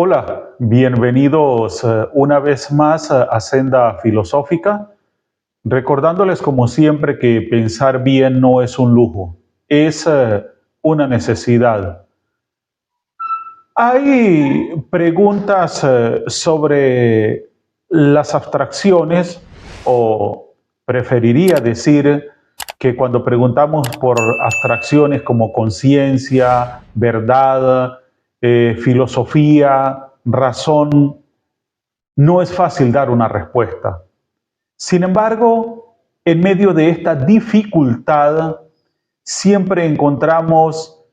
Hola, bienvenidos una vez más a Senda Filosófica, recordándoles como siempre que pensar bien no es un lujo, es una necesidad. Hay preguntas sobre las abstracciones, o preferiría decir que cuando preguntamos por abstracciones como conciencia, verdad, filosofía, razón, no es fácil dar una respuesta. Sin embargo, en medio de esta dificultad, siempre encontramos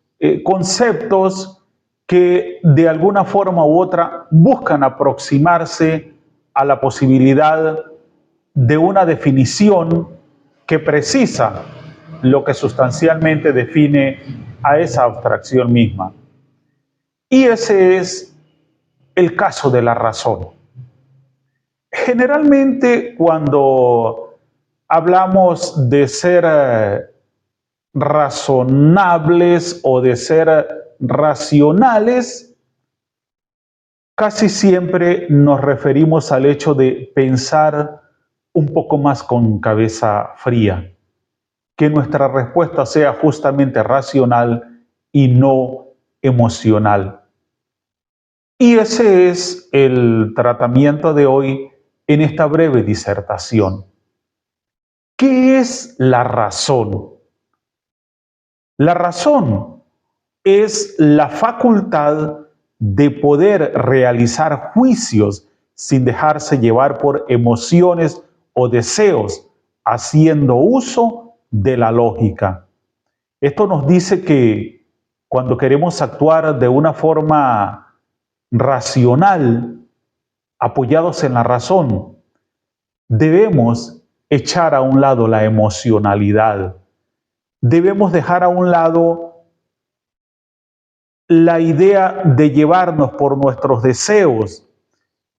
conceptos que de alguna forma u otra buscan aproximarse a la posibilidad de una definición que precisa lo que sustancialmente define a esa abstracción misma. Y ese es el caso de la razón. Generalmente cuando hablamos de ser razonables o de ser racionales, casi siempre nos referimos al hecho de pensar un poco más con cabeza fría, que nuestra respuesta sea justamente racional y no emocional. Y ese es el tratamiento de hoy en esta breve disertación. ¿Qué es la razón? La razón es la facultad de poder realizar juicios sin dejarse llevar por emociones o deseos, haciendo uso de la lógica. Esto nos dice que cuando queremos actuar de una forma racional, apoyados en la razón, debemos echar a un lado la emocionalidad. Debemos dejar a un lado la idea de llevarnos por nuestros deseos.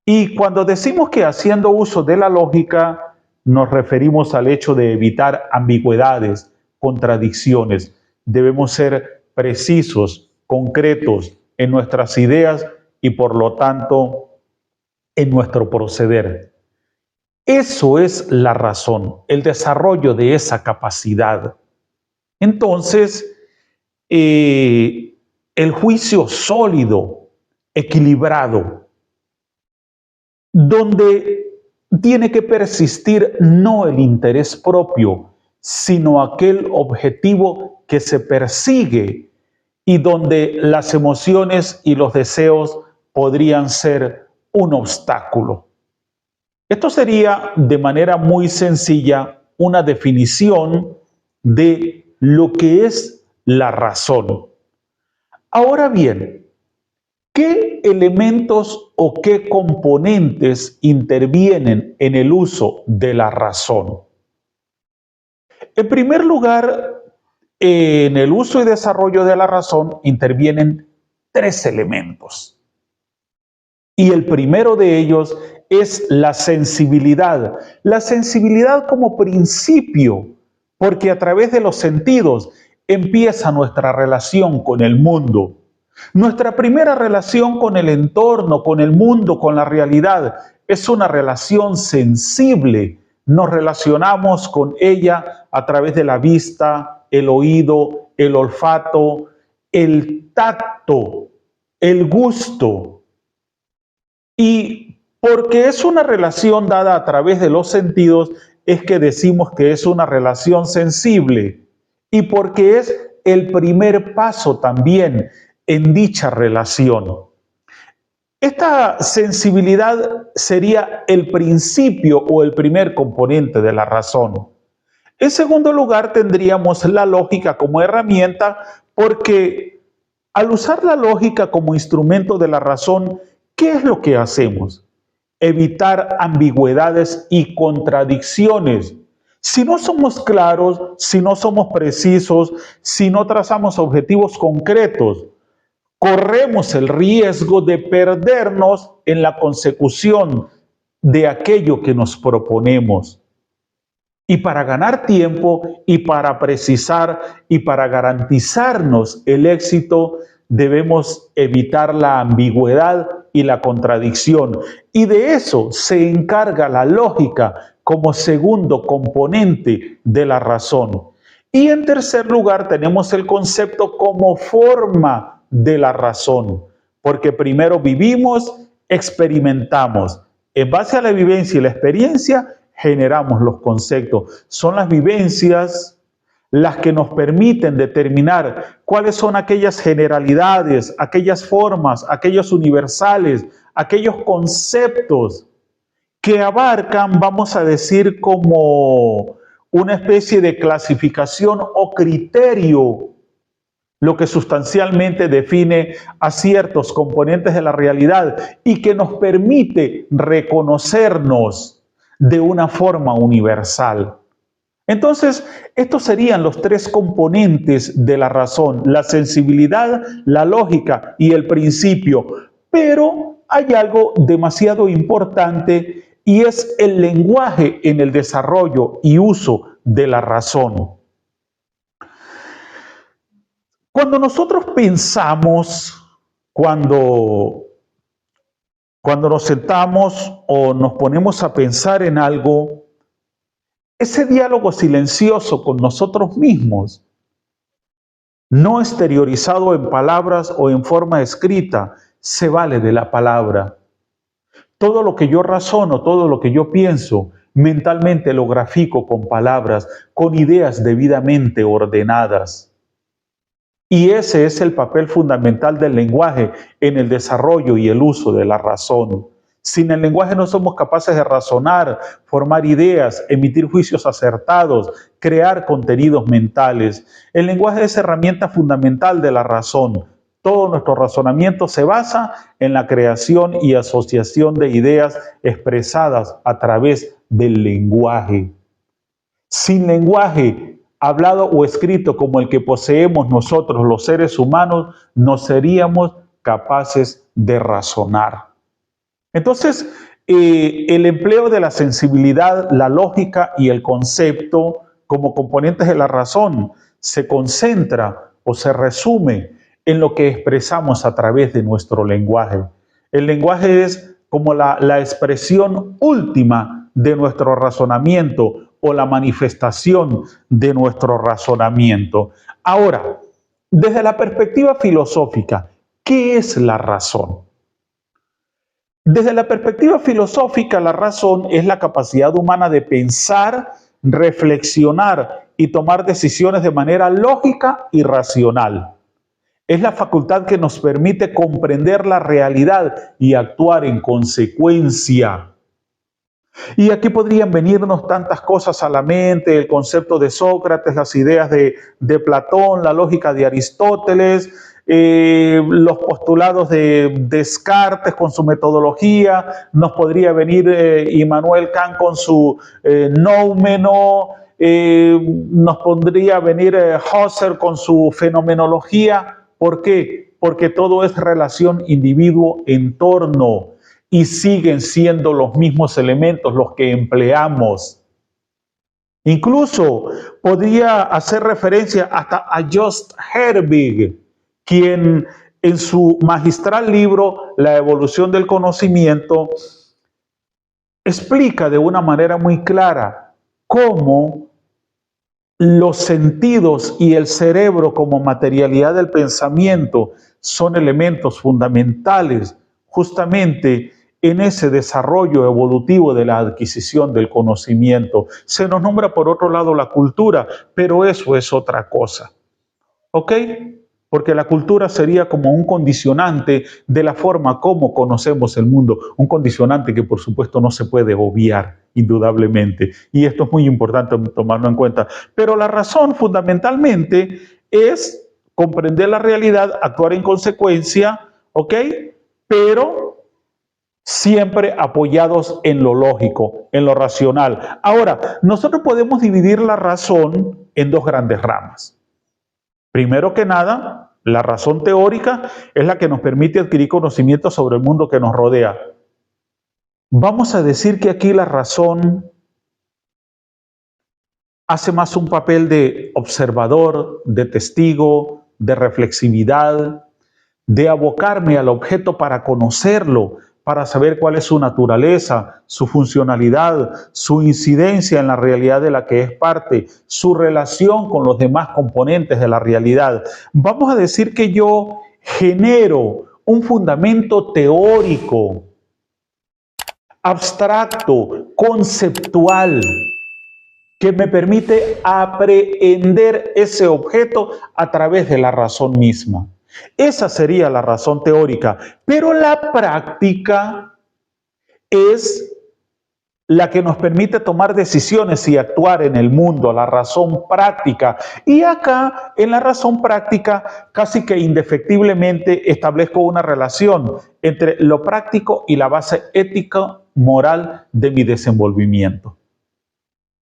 Y cuando decimos que haciendo uso de la lógica, nos referimos al hecho de evitar ambigüedades, contradicciones. Debemos ser precisos, concretos en nuestras ideas y por lo tanto en nuestro proceder. Eso es la razón, el desarrollo de esa capacidad. Entonces, el juicio sólido, equilibrado, donde tiene que persistir no el interés propio, sino aquel objetivo que se persigue y donde las emociones y los deseos podrían ser un obstáculo. Esto sería de manera muy sencilla una definición de lo que es la razón. Ahora bien, ¿qué elementos o qué componentes intervienen en el uso de la razón? En primer lugar, en el uso y desarrollo de la razón intervienen tres elementos. Y el primero de ellos es la sensibilidad. La sensibilidad como principio, porque a través de los sentidos empieza nuestra relación con el mundo. Nuestra primera relación con el entorno, con el mundo, con la realidad, es una relación sensible. Nos relacionamos con ella a través de la vista, el oído, el olfato, el tacto, el gusto. Y porque es una relación dada a través de los sentidos, es que decimos que es una relación sensible. Y porque es el primer paso también en dicha relación. Esta sensibilidad sería el principio o el primer componente de la razón. En segundo lugar, tendríamos la lógica como herramienta, porque al usar la lógica como instrumento de la razón, ¿qué es lo que hacemos? Evitar ambigüedades y contradicciones. Si no somos claros, si no somos precisos, si no trazamos objetivos concretos, corremos el riesgo de perdernos en la consecución de aquello que nos proponemos. Y para ganar tiempo y para precisar y para garantizarnos el éxito, debemos evitar la ambigüedad y la contradicción. Y de eso se encarga la lógica como segundo componente de la razón. Y en tercer lugar tenemos el concepto como forma de la razón, porque primero vivimos, experimentamos. En base a la vivencia y la experiencia, generamos los conceptos. Son las vivencias las que nos permiten determinar cuáles son aquellas generalidades, aquellas formas, aquellos universales, aquellos conceptos que abarcan, vamos a decir, como una especie de clasificación o criterio, lo que sustancialmente define a ciertos componentes de la realidad y que nos permite reconocernos de una forma universal. Entonces, estos serían los tres componentes de la razón: la sensibilidad, la lógica y el principio. Pero hay algo demasiado importante y es el lenguaje en el desarrollo y uso de la razón. Cuando nosotros pensamos, cuando nos sentamos o nos ponemos a pensar en algo, ese diálogo silencioso con nosotros mismos, no exteriorizado en palabras o en forma escrita, se vale de la palabra. Todo lo que yo razono, todo lo que yo pienso, mentalmente lo grafico con palabras, con ideas debidamente ordenadas. Y ese es el papel fundamental del lenguaje en el desarrollo y el uso de la razón. Sin el lenguaje no somos capaces de razonar, formar ideas, emitir juicios acertados, crear contenidos mentales. El lenguaje es herramienta fundamental de la razón. Todo nuestro razonamiento se basa en la creación y asociación de ideas expresadas a través del lenguaje. Sin lenguaje hablado o escrito como el que poseemos nosotros los seres humanos, no seríamos capaces de razonar. Entonces, el empleo de la sensibilidad, la lógica y el concepto como componentes de la razón se concentra o se resume en lo que expresamos a través de nuestro lenguaje. El lenguaje es como la expresión última de nuestro razonamiento o la manifestación de nuestro razonamiento. Ahora, desde la perspectiva filosófica, ¿qué es la razón? Desde la perspectiva filosófica, la razón es la capacidad humana de pensar, reflexionar y tomar decisiones de manera lógica y racional. Es la facultad que nos permite comprender la realidad y actuar en consecuencia. Y aquí podrían venirnos tantas cosas a la mente: el concepto de Sócrates, las ideas de Platón, la lógica de Aristóteles, los postulados de Descartes con su metodología. Nos podría venir Immanuel Kant con su noumeno, nos podría venir Husserl con su fenomenología. ¿Por qué? Porque todo es relación individuo-entorno y siguen siendo los mismos elementos los que empleamos. Incluso podría hacer referencia hasta a Just Herwig, quien en su magistral libro La evolución del conocimiento explica de una manera muy clara cómo los sentidos y el cerebro como materialidad del pensamiento son elementos fundamentales justamente en ese desarrollo evolutivo de la adquisición del conocimiento. Se nos nombra por otro lado la cultura, pero eso es otra cosa. ¿Ok? Porque la cultura sería como un condicionante de la forma como conocemos el mundo, un condicionante que por supuesto no se puede obviar, indudablemente. Y esto es muy importante tomarlo en cuenta. Pero la razón fundamentalmente es comprender la realidad, actuar en consecuencia, ¿ok? Pero siempre apoyados en lo lógico, en lo racional. Ahora, nosotros podemos dividir la razón en dos grandes ramas. Primero que nada, la razón teórica es la que nos permite adquirir conocimiento sobre el mundo que nos rodea. Vamos a decir que aquí la razón hace más un papel de observador, de testigo, de reflexividad, de abocarme al objeto para conocerlo, para saber cuál es su naturaleza, su funcionalidad, su incidencia en la realidad de la que es parte, su relación con los demás componentes de la realidad. Vamos a decir que yo genero un fundamento teórico, abstracto, conceptual, que me permite aprehender ese objeto a través de la razón misma. Esa sería la razón teórica, pero la práctica es la que nos permite tomar decisiones y actuar en el mundo, la razón práctica. Y acá, en la razón práctica, casi que indefectiblemente establezco una relación entre lo práctico y la base ética moral de mi desenvolvimiento.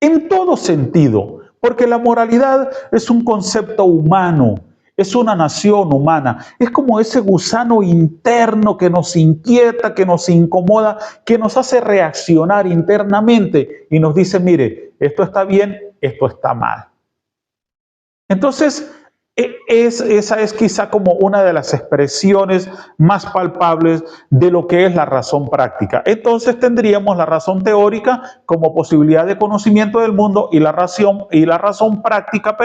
En todo sentido, porque la moralidad es un concepto humano, es una nación humana, es como ese gusano interno que nos inquieta, que nos incomoda, que nos hace reaccionar internamente y nos dice, mire, esto está bien, esto está mal. Entonces, esa es quizá como una de las expresiones más palpables de lo que es la razón práctica. Entonces tendríamos la razón teórica como posibilidad de conocimiento del mundo y la razón práctica,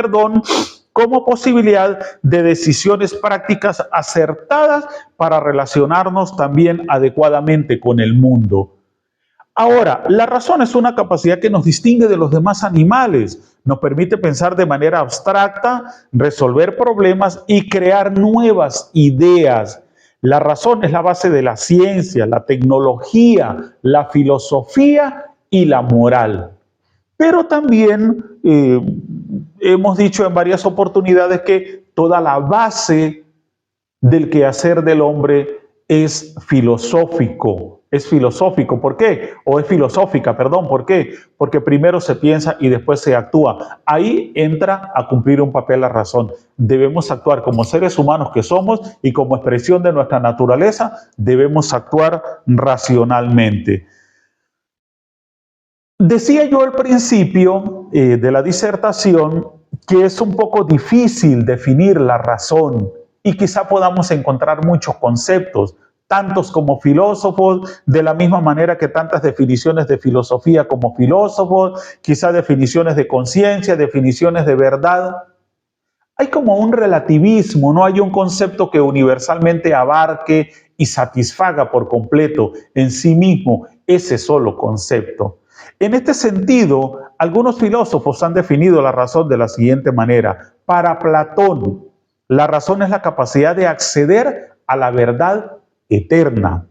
como posibilidad de decisiones prácticas acertadas para relacionarnos también adecuadamente con el mundo. Ahora, la razón es una capacidad que nos distingue de los demás animales, nos permite pensar de manera abstracta, resolver problemas y crear nuevas ideas. La razón es la base de la ciencia, la tecnología, la filosofía y la moral. Pero también hemos dicho en varias oportunidades que toda la base del quehacer del hombre es filosófico. Es filosófico, ¿por qué? O es filosófica, perdón, ¿por qué? Porque primero se piensa y después se actúa. Ahí entra a cumplir un papel la razón. Debemos actuar como seres humanos que somos y como expresión de nuestra naturaleza, debemos actuar racionalmente. Decía yo al principio de la disertación que es un poco difícil definir la razón y quizá podamos encontrar muchos conceptos, tantos como filósofos, de la misma manera que tantas definiciones de filosofía como filósofos, quizá definiciones de conciencia, definiciones de verdad. Hay como un relativismo, no hay un concepto que universalmente abarque y satisfaga por completo en sí mismo ese solo concepto. En este sentido, algunos filósofos han definido la razón de la siguiente manera. Para Platón, la razón es la capacidad de acceder a la verdad eterna.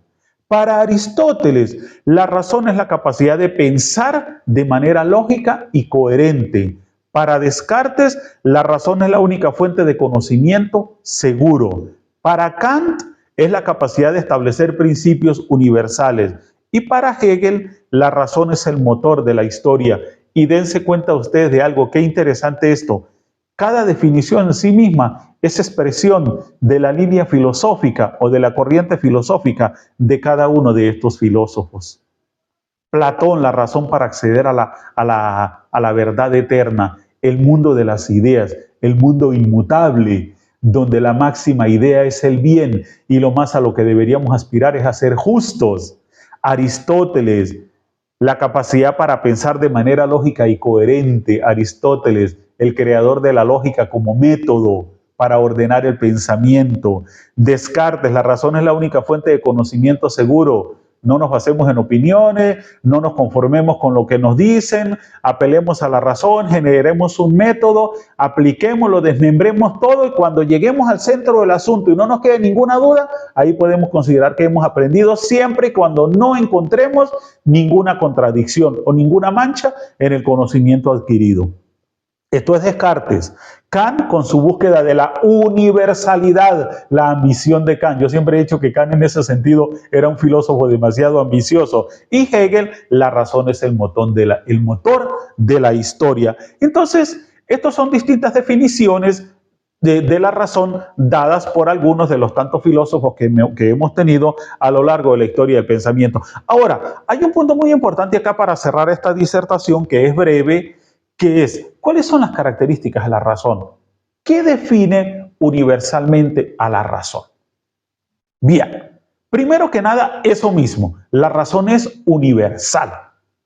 Para Aristóteles, la razón es la capacidad de pensar de manera lógica y coherente. Para Descartes, la razón es la única fuente de conocimiento seguro. Para Kant, es la capacidad de establecer principios universales. Y para Hegel, la razón es el motor de la historia. Y dense cuenta ustedes de algo, qué interesante esto. Cada definición en sí misma es expresión de la línea filosófica o de la corriente filosófica de cada uno de estos filósofos. Platón, la razón para acceder a la verdad eterna, el mundo de las ideas, el mundo inmutable, donde la máxima idea es el bien y lo más a lo que deberíamos aspirar es a ser justos. Aristóteles, la capacidad para pensar de manera lógica y coherente. Aristóteles, el creador de la lógica como método para ordenar el pensamiento. Descartes, la razón es la única fuente de conocimiento seguro. No nos basemos en opiniones, no nos conformemos con lo que nos dicen, apelemos a la razón, generemos un método, apliquémoslo, desmembremos todo y cuando lleguemos al centro del asunto y no nos quede ninguna duda, ahí podemos considerar que hemos aprendido siempre y cuando no encontremos ninguna contradicción o ninguna mancha en el conocimiento adquirido. Esto es Descartes. Kant con su búsqueda de la universalidad, la ambición de Kant. Yo siempre he dicho que Kant en ese sentido era un filósofo demasiado ambicioso. Y Hegel, la razón es el motor de la historia. Entonces, estas son distintas definiciones de la razón dadas por algunos de los tantos filósofos que hemos tenido a lo largo de la historia del pensamiento. Ahora, hay un punto muy importante acá para cerrar esta disertación que es breve, que es, ¿cuáles son las características de la razón? ¿Qué define universalmente a la razón? Bien, primero que nada, eso mismo, la razón es universal.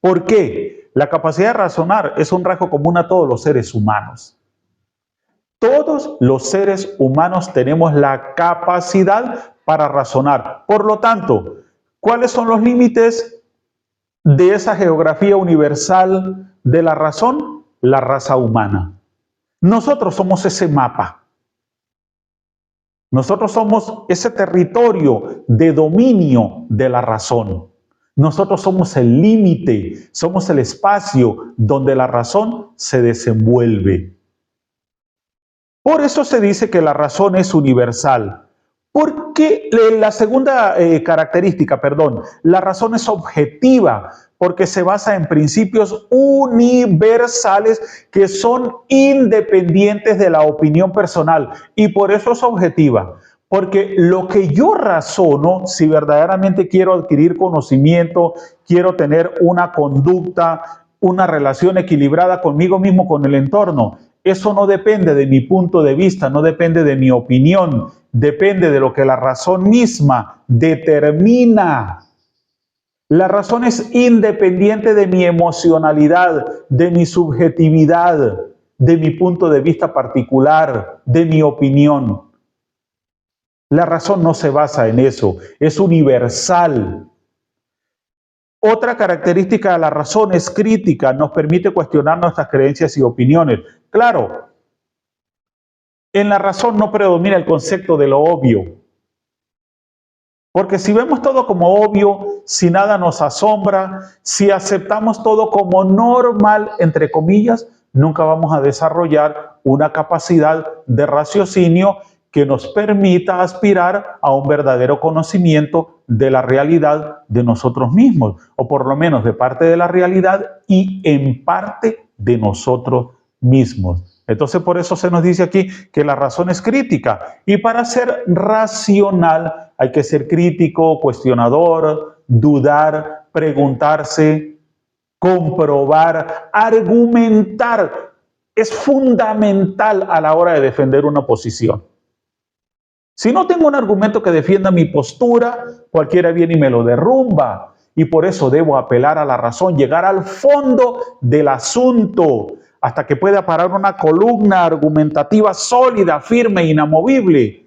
¿Por qué? La capacidad de razonar es un rasgo común a todos los seres humanos. Todos los seres humanos tenemos la capacidad para razonar. Por lo tanto, ¿cuáles son los límites de esa geografía universal de la razón? La raza humana. Nosotros somos ese mapa. Nosotros somos ese territorio de dominio de la razón. Nosotros somos el límite, somos el espacio donde la razón se desenvuelve. Por eso se dice que la razón es universal. Porque la segunda característica, la razón es objetiva, porque se basa en principios universales que son independientes de la opinión personal. Y por eso es objetiva. Porque lo que yo razono, si verdaderamente quiero adquirir conocimiento, quiero tener una conducta, una relación equilibrada conmigo mismo, con el entorno, eso no depende de mi punto de vista, no depende de mi opinión, depende de lo que la razón misma determina. La razón es independiente de mi emocionalidad, de mi subjetividad, de mi punto de vista particular, de mi opinión. La razón no se basa en eso, es universal. Otra característica de la razón es crítica, nos permite cuestionar nuestras creencias y opiniones. Claro, en la razón no predomina el concepto de lo obvio. Porque si vemos todo como obvio, si nada nos asombra, si aceptamos todo como normal, entre comillas, nunca vamos a desarrollar una capacidad de raciocinio que nos permita aspirar a un verdadero conocimiento de la realidad de nosotros mismos, o por lo menos de parte de la realidad y en parte de nosotros mismos. Entonces, por eso se nos dice aquí que la razón es crítica. Y para ser racional hay que ser crítico, cuestionador, dudar, preguntarse, comprobar, argumentar. Es fundamental a la hora de defender una posición. Si no tengo un argumento que defienda mi postura, cualquiera viene y me lo derrumba. Y por eso debo apelar a la razón, llegar al fondo del asunto, hasta que pueda parar una columna argumentativa sólida, firme, inamovible,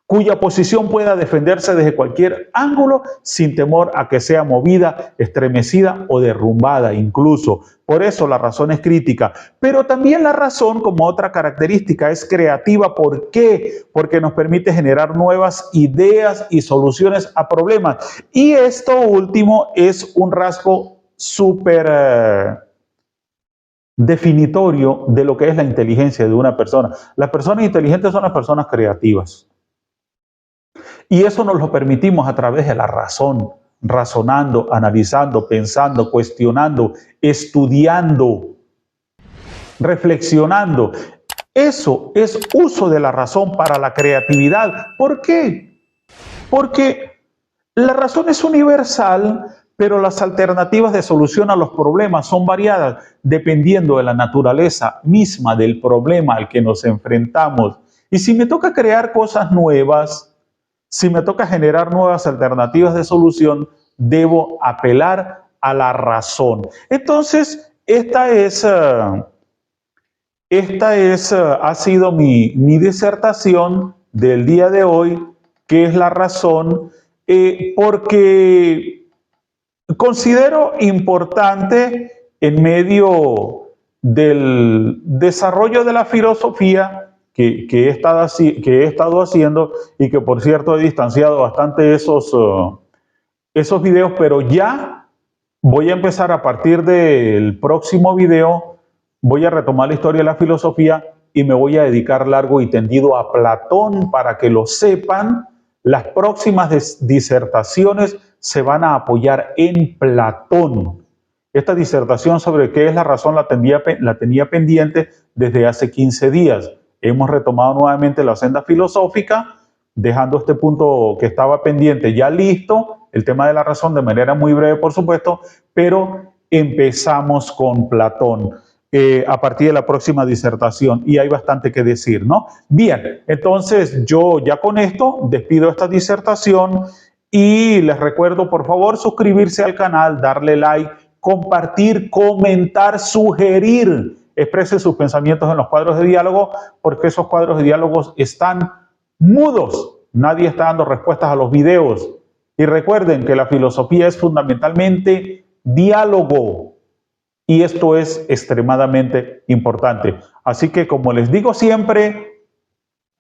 cuya posición pueda defenderse desde cualquier ángulo sin temor a que sea movida, estremecida o derrumbada incluso. Por eso la razón es crítica. Pero también la razón, como otra característica, es creativa. ¿Por qué? Porque nos permite generar nuevas ideas y soluciones a problemas. Y esto último es un rasgo súper definitorio de lo que es la inteligencia de una persona. Las personas inteligentes son las personas creativas. Y eso nos lo permitimos a través de la razón, razonando, analizando, pensando, cuestionando, estudiando, reflexionando. Eso es uso de la razón para la creatividad. ¿Por qué? Porque la razón es universal, pero las alternativas de solución a los problemas son variadas dependiendo de la naturaleza misma del problema al que nos enfrentamos. Y si me toca crear cosas nuevas, si me toca generar nuevas alternativas de solución, debo apelar a la razón. Entonces, ha sido mi disertación del día de hoy, que es la razón, porque considero importante en medio del desarrollo de la filosofía que he estado haciendo, y que por cierto he distanciado bastante esos videos, pero ya voy a empezar a partir del próximo video, voy a retomar la historia de la filosofía y me voy a dedicar largo y tendido a Platón. Para que lo sepan, las próximas disertaciones se van a apoyar en Platón. Esta disertación sobre qué es la razón la tenía pendiente desde hace 15 días. Hemos retomado nuevamente la senda filosófica, dejando este punto que estaba pendiente ya listo, el tema de la razón, de manera muy breve, por supuesto, pero empezamos con Platón. a partir de la próxima disertación y hay bastante que decir, ¿no? Bien, entonces yo ya con esto despido esta disertación y les recuerdo por favor suscribirse al canal, darle like, compartir, comentar, sugerir, exprese sus pensamientos en los cuadros de diálogo porque esos cuadros de diálogos están mudos, nadie está dando respuestas a los videos y recuerden que la filosofía es fundamentalmente diálogo. Y esto es extremadamente importante. Así que como les digo siempre,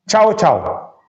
chao, chao.